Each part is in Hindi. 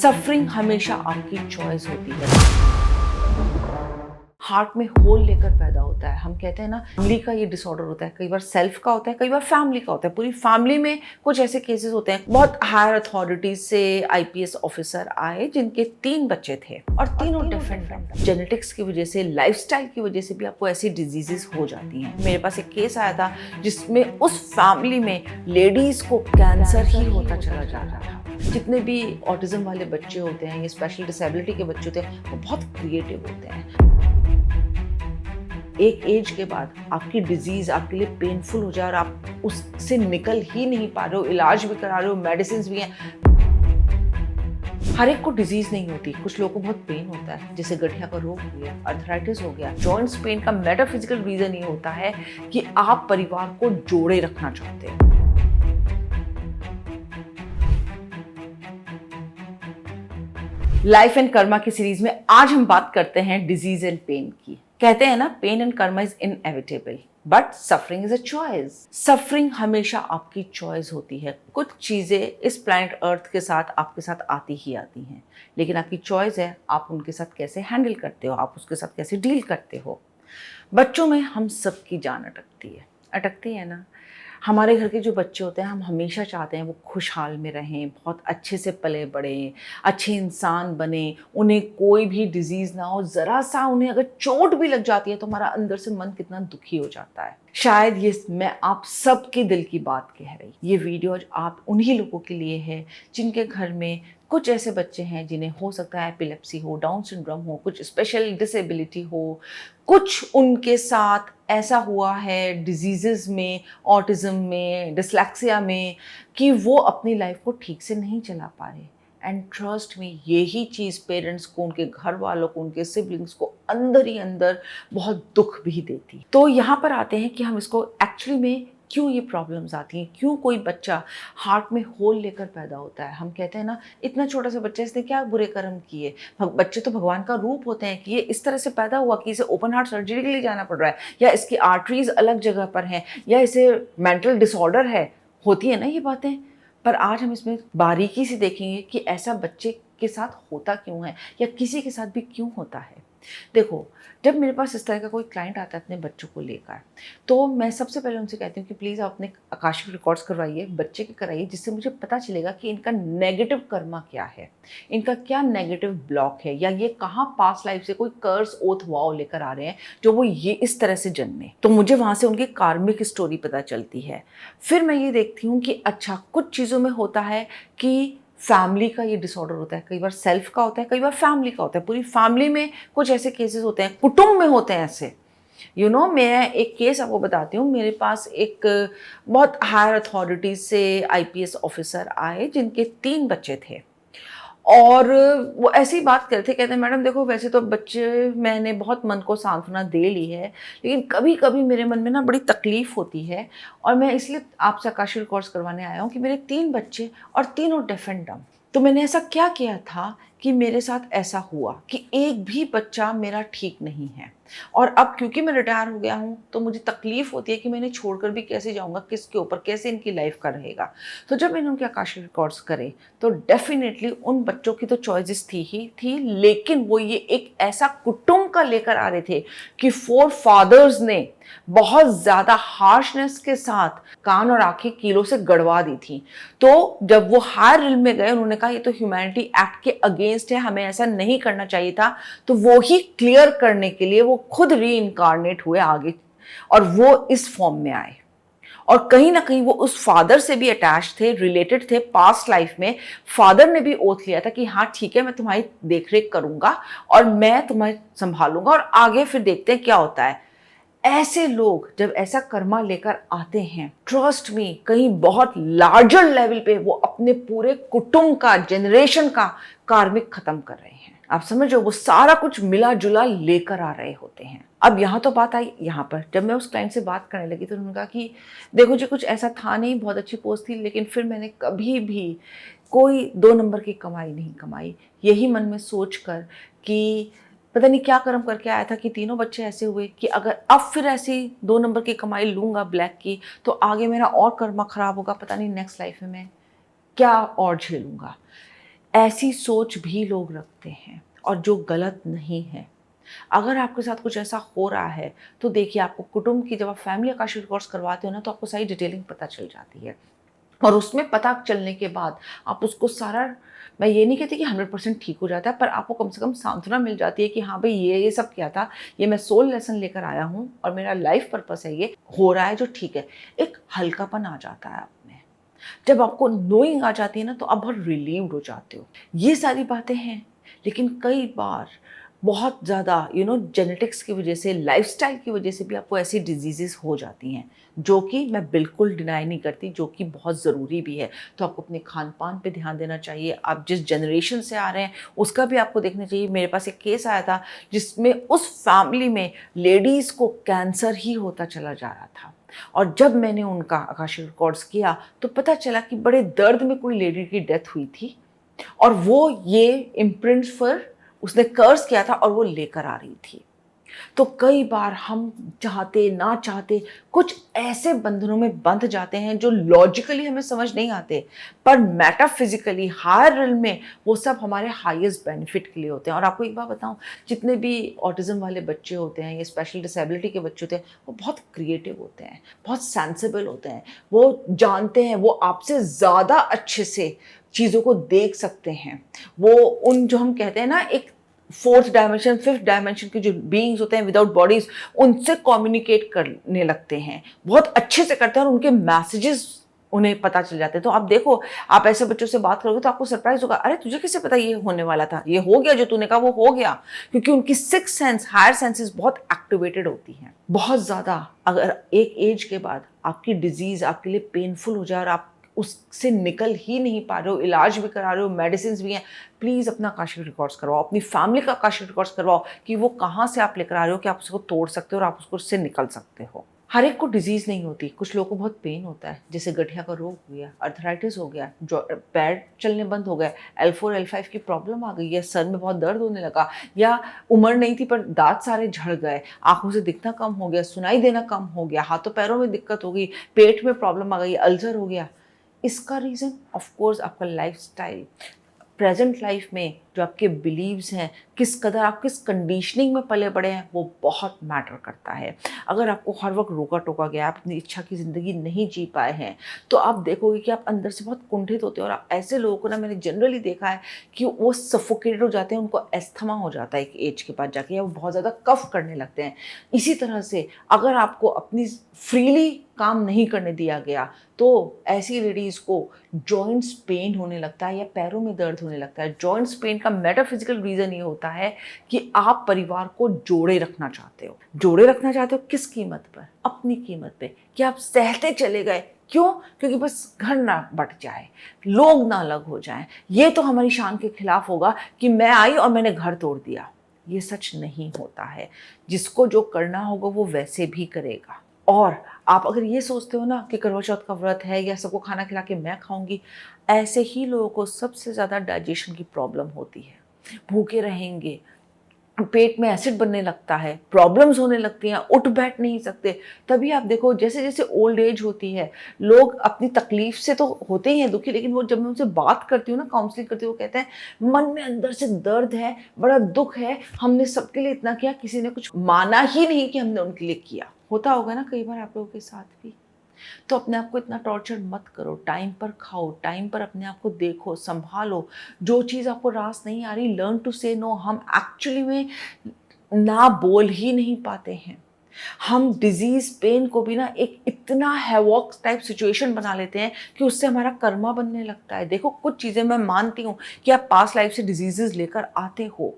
सफरिंग हमेशा आपकी चॉइस होती है। हार्ट में होल लेकर पैदा होता है। हम कहते हैं ना, फैमिली का ये डिसऑर्डर होता है, कई बार सेल्फ का होता है, कई बार फैमिली का होता है। पूरी फैमिली में कुछ ऐसे केसेस होते हैं। बहुत हायर अथॉरिटीज से आईपीएस ऑफिसर आए जिनके 3 बच्चे थे और तीनों डिफरेंट जेनेटिक्स की वजह से, लाइफस्टाइल की वजह से भी आपको ऐसी डिजीजेस हो जाती हैं। मेरे पास एक केस आया था जिसमें उस फैमिली में लेडीज को कैंसर ही होता चला जा रहा था। जितने भी ऑटिज्म वाले बच्चे होते हैं या स्पेशल डिसेबिलिटी के बच्चे होते हैं, वो बहुत क्रिएटिव होते हैं। एक एज के बाद आपकी डिजीज आपके लिए पेनफुल हो जाए और आप उससे निकल ही नहीं पा रहे हो, इलाज भी करा रहे हो, मेडिसिन भी हैं। हर एक को डिजीज नहीं होती। कुछ लोगों को बहुत पेन होता है, जैसे गठिया का रोग हो गया, अर्थराइटिस हो गया। जॉइंट्स पेन का मेटाफिजिकल रीजन ये होता है कि आप परिवार को जोड़े रखना चाहते हैं। लाइफ एंड कर्मा की सीरीज में आज हम बात करते हैं डिजीज एंड पेन की। कहते हैं ना, pain and karma is inevitable but suffering is a choice. Suffering हमेशा आपकी चॉइस होती है। कुछ चीजें इस प्लैनेट अर्थ के साथ आपके साथ आती ही आती हैं, लेकिन आपकी चॉइस है आप उनके साथ कैसे हैंडल करते हो, आप उसके साथ कैसे डील करते हो। बच्चों में हम सबकी जान अटकती है ना। हमारे घर के जो बच्चे होते हैं, हम हमेशा चाहते हैं वो खुशहाल में रहें, बहुत अच्छे से पले बढ़ें, अच्छे इंसान बने, उन्हें कोई भी डिजीज़ ना हो। ज़रा सा उन्हें अगर चोट भी लग जाती है तो हमारा अंदर से मन कितना दुखी हो जाता है। शायद ये मैं आप सबके दिल की बात कह रही। ये वीडियो आप उन्हीं लोगों के लिए है जिनके घर में कुछ ऐसे बच्चे हैं जिन्हें हो सकता है एपिलेप्सी हो, डाउन सिंड्रोम हो, कुछ स्पेशल डिसेबिलिटी हो, कुछ उनके साथ ऐसा हुआ है डिजीज़ेस में, ऑटिज़म में, डिस्लेक्सिया में, कि वो अपनी लाइफ को ठीक से नहीं चला पा रहे। एंड ट्रस्ट मी, यही चीज़ पेरेंट्स को, उनके घर वालों को, उनके सिबलिंग्स को अंदर ही अंदर बहुत दुख भी देती। तो यहाँ पर आते हैं कि हम इसको एक्चुअली में क्यों ये प्रॉब्लम्स आती हैं, क्यों कोई बच्चा हार्ट में होल लेकर पैदा होता है। हम कहते हैं ना, इतना छोटा सा बच्चा, इसने क्या बुरे कर्म किए। बच्चे तो भगवान का रूप होते हैं कि ये इस तरह से पैदा हुआ कि इसे ओपन हार्ट सर्जरी के लिए जाना पड़ रहा है, या इसकी आर्टरीज अलग जगह पर हैं, या इसे मेंटल डिसऑर्डर है। होती है ना ये बातें। पर आज हम इसमें बारीकी से देखेंगे कि ऐसा बच्चे के साथ होता क्यों है, या किसी के साथ भी क्यों होता है। देखो, जब मेरे पास इस तरह का कोई क्लाइंट आता है अपने बच्चों को लेकर, तो मैं सबसे पहले उनसे कहती हूँ कि प्लीज़ आप अपने आकाशिक रिकॉर्ड्स करवाइए, बच्चे के कराइए, जिससे मुझे पता चलेगा कि इनका नेगेटिव कर्मा क्या है, इनका क्या नेगेटिव ब्लॉक है, या ये कहाँ पास्ट लाइफ से कोई कर्स ओथ वाव लेकर आ रहे हैं जो वो ये इस तरह से जन्मे। तो मुझे वहाँ से उनकी कार्मिक स्टोरी पता चलती है। फिर मैं ये देखती हूँ कि अच्छा, कुछ चीज़ों में होता है कि फैमिली का ये डिसऑर्डर होता है, कई बार सेल्फ का होता है, कई बार फैमिली का होता है। पूरी फैमिली में कुछ ऐसे केसेस होते हैं, कुटुंब में होते हैं ऐसे। मैं एक केस आपको बताती हूँ। मेरे पास एक बहुत हायर अथॉरिटीज से आईपीएस ऑफिसर आए जिनके 3 बच्चे थे, और वो ऐसी बात करते, कहते हैं मैडम देखो, वैसे तो बच्चे, मैंने बहुत मन को सांत्वना दे ली है, लेकिन कभी कभी मेरे मन में ना बड़ी तकलीफ होती है, और मैं इसलिए आपसे आकाशीय कोर्स करवाने आया हूँ कि मेरे 3 बच्चे और तीनों डेफ एंड डम्ब। तो मैंने ऐसा क्या किया था कि मेरे साथ ऐसा हुआ कि एक भी बच्चा मेरा ठीक नहीं है। और अब क्योंकि मैं रिटायर हो गया हूँ तो मुझे तकलीफ होती है कि मैंने छोड़कर भी कैसे जाऊँगा, किसके ऊपर, कैसे इनकी लाइफ का रहेगा। तो जब मैंने उनके आकाशीय रिकॉर्ड्स करे तो डेफिनेटली उन बच्चों की तो चॉइसेस थी, लेकिन वो ये एक ऐसा कुटुंब का लेकर आ रहे थे कि 4 फादर्स ने बहुत ज़्यादा हार्शनेस के साथ कान और आंखें कीलों से गड़वा दी थी। तो जब वो हायर रिल में गए, उन्होंने कहा ये तो ह्यूमैनिटी एक्ट के अगेंस्ट है, हमें ऐसा नहीं करना चाहिए था। तो वो ही क्लियर करने के लिए वो खुद री इनकारनेट हुए आगे, और वो इस फॉर्म में आए। और कहीं ना कहीं वो उस फादर से भी अटैच थे, रिलेटेड थे पास्ट लाइफ में। फादर ने भी ओथ लिया था कि हाँ ठीक है, मैं तुम्हारी देखरेख करूंगा और मैं तुम्हें संभालूंगा, और आगे फिर देखते हैं क्या होता है। ऐसे लोग जब ऐसा कर्मा लेकर आते हैं, ट्रस्ट मी, कहीं बहुत लार्जर लेवल पे वो अपने पूरे कुटुंब का, जनरेशन का कार्मिक खत्म कर रहे हैं। आप समझो, वो सारा कुछ मिला जुला लेकर आ रहे होते हैं। अब यहाँ तो बात आई, यहाँ पर जब मैं उस क्लाइंट से बात करने लगी तो उन्होंने कहा कि देखो जी, कुछ ऐसा था नहीं, बहुत अच्छी पोस्ट थी, लेकिन फिर मैंने कभी भी कोई 2 नंबर की कमाई नहीं कमाई। यही मन में सोच कर कि पता नहीं क्या कर्म करके आया था कि तीनों बच्चे ऐसे हुए कि अगर अब फिर ऐसी 2 नंबर की कमाई लूँगा ब्लैक की, तो आगे मेरा और कर्मा खराब होगा। पता नहीं नेक्स्ट लाइफ में मैं क्या और झेलूँगा। ऐसी सोच भी लोग रखते हैं और जो गलत नहीं है। अगर आपके साथ कुछ ऐसा हो रहा है तो देखिए, आपको कुटुंब की, जब आप फैमिली आकाशीय रिकॉर्ड्स करवाते हो ना, तो आपको सारी डिटेलिंग पता चल जाती है। और उसमें पता चलने के बाद आप उसको सारा, मैं ये नहीं कहती कि 100% ठीक हो जाता है, पर आपको कम से कम सांत्वना मिल जाती है कि हाँ भाई, ये सब क्या था, ये मैं सोल लेसन लेकर आया हूँ और मेरा लाइफ पर्पस है, ये हो रहा है जो ठीक है। एक हल्कापन आ जाता है आप में। जब आपको नोइंग आ जाती है ना, तो आप बहुत रिलीव्ड हो जाते हो। ये सारी बातें हैं, लेकिन कई बार बहुत ज़्यादा जेनेटिक्स की वजह से, लाइफस्टाइल की वजह से भी आपको ऐसी डिजीजेस हो जाती हैं, जो कि मैं बिल्कुल डिनाई नहीं करती, जो कि बहुत ज़रूरी भी है। तो आपको अपने खान पान पे ध्यान देना चाहिए। आप जिस जनरेशन से आ रहे हैं उसका भी आपको देखना चाहिए। मेरे पास एक केस आया था जिसमें उस फैमिली में लेडीज़ को कैंसर ही होता चला जा रहा था, और जब मैंने उनका आकाशीय रिकॉर्ड्स किया तो पता चला कि बड़े दर्द में कोई लेडी की डेथ हुई थी, और वो ये इम्प्रिंट्स पर उसने कर्स किया था और वो लेकर आ रही थी। तो कई बार हम चाहते ना चाहते कुछ ऐसे बंधनों में बंध जाते हैं जो लॉजिकली हमें समझ नहीं आते, पर मेटाफिजिकली हायर रिल्म में वो सब हमारे हाईएस्ट बेनिफिट के लिए होते हैं। और आपको एक बात बताऊं, जितने भी ऑटिज्म वाले बच्चे होते हैं या स्पेशल डिसेबिलिटी के बच्चे होते हैं, वो बहुत क्रिएटिव होते हैं, बहुत सेंसिबल होते हैं। वो जानते हैं, वो आपसे ज़्यादा अच्छे से चीज़ों को देख सकते हैं। वो उन, जो हम कहते हैं ना, एक फोर्थ डायमेंशन, फिफ्थ डायमेंशन के जो बीइंग्स होते हैं विदाउट बॉडीज, उनसे कम्युनिकेट करने लगते हैं, बहुत अच्छे से करते हैं, और उनके मैसेजेस उन्हें पता चल जाते हैं। तो आप देखो, आप ऐसे बच्चों से बात करोगे तो आपको सरप्राइज होगा, अरे तुझे कैसे पता ये होने वाला था, ये हो गया, जो तूने कहा वो हो गया। क्योंकि उनकी सिक्स सेंस, हायर सेंसेस बहुत एक्टिवेटेड होती हैं, बहुत ज़्यादा। अगर एक एज के बाद आपकी डिजीज़ आपके लिए पेनफुल हो जाए और आप उससे निकल ही नहीं पा रहे हो, इलाज भी करा रहे हो, मेडिसिन भी हैं, प्लीज़ अपना आकाशीय रिकॉर्ड्स करवाओ, अपनी फैमिली का आकाशीय रिकॉर्ड्स करवाओ कि वो कहाँ से आप लेकर आ रहे हो कि आप उसको तोड़ सकते हो और आप उसको उससे निकल सकते हो। हर एक को डिजीज़ नहीं होती, कुछ लोगों को बहुत पेन होता है, जैसे गठिया का रोग हो गया, अर्थराइटिस हो गया, जो पैर चलने बंद हो गए, L4 L5 की प्रॉब्लम आ गई, या सर में बहुत दर्द होने लगा, या उम्र नहीं थी पर दांत सारे झड़ गए, आंखों से दिखना कम हो गया, सुनाई देना कम हो गया, हाथों पैरों में दिक्कत हो गई, पेट में प्रॉब्लम आ गई, अल्सर हो गया। इसका रीज़न ऑफ कोर्स आपका लाइफस्टाइल, प्रेजेंट लाइफ में जो आपके बिलीव्स हैं, किस कदर आप किस कंडीशनिंग में पले बड़े हैं, वो बहुत मैटर करता है। अगर आपको हर वक्त रोका टोका गया, आप अपनी इच्छा की ज़िंदगी नहीं जी पाए हैं, तो आप देखोगे कि आप अंदर से बहुत कुंठित होते हैं। और आप ऐसे लोगों को ना, मैंने जनरली देखा है कि वो सफोकेटेड हो जाते हैं, उनको एस्थमा हो जाता है एक एज के बाद जाके, या वो बहुत ज़्यादा कफ करने लगते हैं। इसी तरह से अगर आपको अपनी फ्रीली काम नहीं करने दिया गया, तो ऐसी लेडीज़ को जॉइंट्स पेन होने लगता है या पैरों में दर्द होने लगता है। जॉइंट्स पेन का मेटाफिजिकल रीज़न ये होता है कि आप परिवार को जोड़े रखना चाहते हो। जोड़े रखना चाहते हो किस कीमत पर? अपनी कीमत पे, कि आप सहते चले गए। क्यों? क्योंकि बस घर ना बट जाए, लोग ना अलग हो जाएं। ये तो हमारी शान के खिलाफ होगा कि मैं आई और मैंने घर तोड़ दिया। ये सच नहीं होता है। जिसको जो करना होगा वो वैसे भी करेगा। और आप अगर ये सोचते हो ना कि करवा चौथ का व्रत है या सबको खाना खिला के मैं खाऊंगी, ऐसे ही लोगों को सबसे ज़्यादा डाइजेशन की प्रॉब्लम होती है। भूखे रहेंगे, पेट में एसिड बनने लगता है, प्रॉब्लम्स होने लगती हैं, उठ बैठ नहीं सकते। तभी आप देखो, जैसे जैसे ओल्ड एज होती है, लोग अपनी तकलीफ से तो होते ही हैं दुखी, लेकिन वो जब मैं उनसे बात करती हूँ ना, काउंसलिंग करती हूँ, वो कहते हैं मन में अंदर से दर्द है, बड़ा दुख है, हमने सबके लिए इतना किया, किसी ने कुछ माना ही नहीं कि हमने उनके लिए किया। होता होगा ना कई बार आप लोगों के साथ भी। तो अपने आप को इतना टॉर्चर मत करो। टाइम पर खाओ, टाइम पर अपने आप को देखो, संभालो। जो चीज़ आपको रास नहीं आ रही, लर्न टू से नो। हम एक्चुअली में ना बोल ही नहीं पाते हैं। हम डिजीज़ पेन को भी ना एक इतना हैवॉक टाइप सिचुएशन बना लेते हैं कि उससे हमारा कर्मा बनने लगता है। देखो, कुछ चीज़ें मैं मानती हूँ कि आप पास्ट लाइफ से डिजीजेस लेकर आते हो,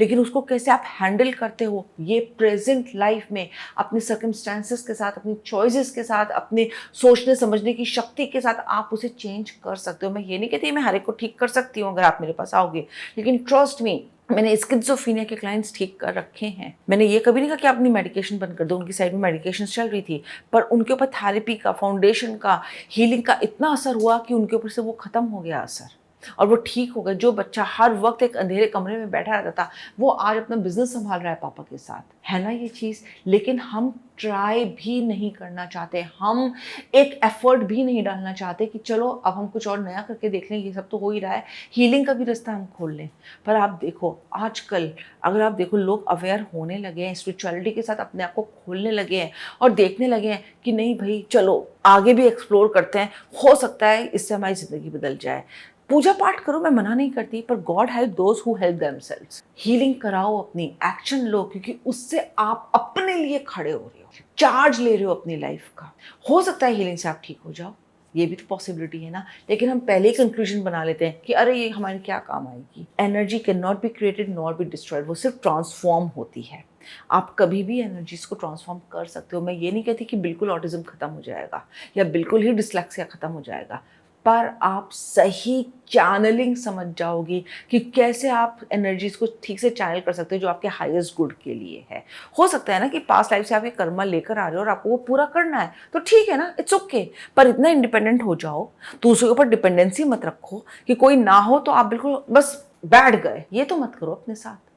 लेकिन उसको कैसे आप हैंडल करते हो, ये प्रेजेंट लाइफ में अपने सर्कमस्टेंसेस के साथ, अपनी चॉइसेस के साथ, अपने सोचने समझने की शक्ति के साथ आप उसे चेंज कर सकते हो। मैं ये नहीं कहती मैं हर एक को ठीक कर सकती हूँ अगर आप मेरे पास आओगे, लेकिन ट्रस्ट मी, मैंने स्किज़ोफ्रेनिया के क्लाइंट्स ठीक कर रखे हैं। मैंने ये कभी नहीं कहा कि आप अपनी मेडिकेशन बंद कर दो। उनकी साइड में मेडिकेशन चल रही थी, पर उनके ऊपर थेरेपी का, फाउंडेशन का, हीलिंग का इतना असर हुआ कि उनके ऊपर से वो ख़त्म हो गया असर। और वो ठीक हो गए। जो बच्चा हर वक्त एक अंधेरे कमरे में बैठा रहता था, वो आज अपना बिजनेस संभाल रहा है पापा के साथ, है ना ये चीज़। लेकिन हम ट्राई भी नहीं करना चाहते, हम एक एफर्ट भी नहीं डालना चाहते कि चलो अब हम कुछ और नया करके देख लें, ये सब तो हो ही रहा है, हीलिंग का भी रास्ता हम खोल लें। पर आप देखो आजकल, अगर आप देखो, लोग अवेयर होने लगे हैं, स्पिरिचुअलिटी के साथ अपने आप को खोलने लगे हैं और देखने लगे हैं कि नहीं भाई चलो आगे भी एक्सप्लोर करते हैं, हो सकता है इससे हमारी ज़िंदगी बदल जाए। पूजा पाठ करो, मैं मना नहीं करती, पर God help those who help themselves. Healing कराओ, अपनी एक्शन लो, क्योंकि उससे आप अपने लिए खड़े हो रहे हो, चार्ज ले रहे हो अपनी लाइफ का। हो सकता है हीलिंग से आप ठीक हो जाओ, ये भी तो पॉसिबिलिटी है ना। लेकिन हम पहले ही कंक्लूजन बना लेते हैं कि अरे ये हमारे क्या काम आएगी। Energy can not be created not be destroyed, वो सिर्फ ट्रांसफॉर्म होती है। आप कभी भी एनर्जीज को ट्रांसफॉर्म कर सकते हो। मैं ये नहीं कहती कि बिल्कुल ऑटिज्म खत्म हो जाएगा या बिल्कुल ही डिसलेक्सिया खत्म हो जाएगा, पर आप सही चैनलिंग समझ जाओगी कि कैसे आप एनर्जीज को ठीक से चैनल कर सकते हो जो आपके हाईएस्ट गुड के लिए है। हो सकता है ना कि पास्ट लाइफ से आप ये कर्मा लेकर आ रहे हो और आपको वो पूरा करना है, तो ठीक है ना, इट्स ओके। पर इतना इंडिपेंडेंट हो जाओ, दूसरों के ऊपर डिपेंडेंसी मत रखो कि कोई ना हो तो आप बिल्कुल बस बैठ गए, ये तो मत करो। अपने साथ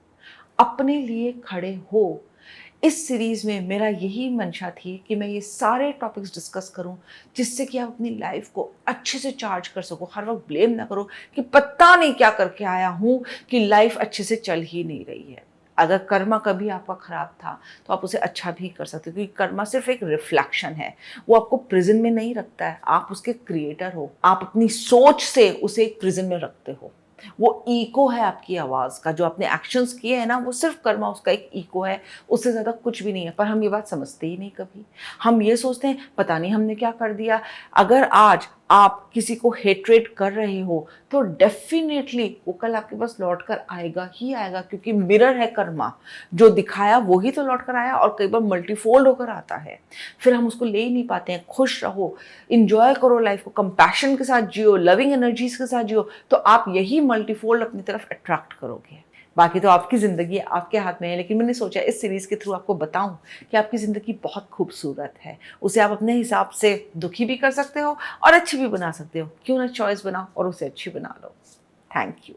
अपने लिए खड़े हो। इस सीरीज़ में मेरा यही मंशा थी कि मैं ये सारे टॉपिक्स डिस्कस करूं, जिससे कि आप अपनी लाइफ को अच्छे से चार्ज कर सको। हर वक्त ब्लेम ना करो कि पता नहीं क्या करके आया हूं कि लाइफ अच्छे से चल ही नहीं रही है। अगर कर्मा कभी आपका ख़राब था तो आप उसे अच्छा भी कर सकते हो, क्योंकि कर्मा सिर्फ एक रिफ्लेक्शन है, वो आपको प्रिजन में नहीं रखता है। आप उसके क्रिएटर हो, आप अपनी सोच से उसे एक प्रिजन में रखते हो। वो ईको है आपकी आवाज़ का, जो आपने एक्शंस किए हैं ना, वो सिर्फ कर्मा उसका एक ईको है, उससे ज़्यादा कुछ भी नहीं है। पर हम ये बात समझते ही नहीं कभी। हम ये सोचते हैं पता नहीं हमने क्या कर दिया। अगर आज आप किसी को हेट्रेट कर रहे हो तो डेफिनेटली वो कल आपके पास लौट कर आएगा ही आएगा, क्योंकि मिरर है कर्मा। जो दिखाया वही तो लौट कर आया, और कई बार मल्टीफोल्ड होकर आता है। फिर हम उसको ले ही नहीं पाते हैं। खुश रहो, इंजॉय करो लाइफ को, कंपैशन के साथ जियो, लविंग एनर्जीज के साथ जियो, तो आप यही मल्टीफोल्ड अपनी तरफ अट्रैक्ट करोगे। बाकी तो आपकी ज़िंदगी आपके हाथ में है, लेकिन मैंने सोचा इस सीरीज़ के थ्रू आपको बताऊं कि आपकी ज़िंदगी बहुत खूबसूरत है। उसे आप अपने हिसाब से दुखी भी कर सकते हो और अच्छी भी बना सकते हो। क्यों ना चॉइस बनाओ और उसे अच्छी बना लो। Thank you.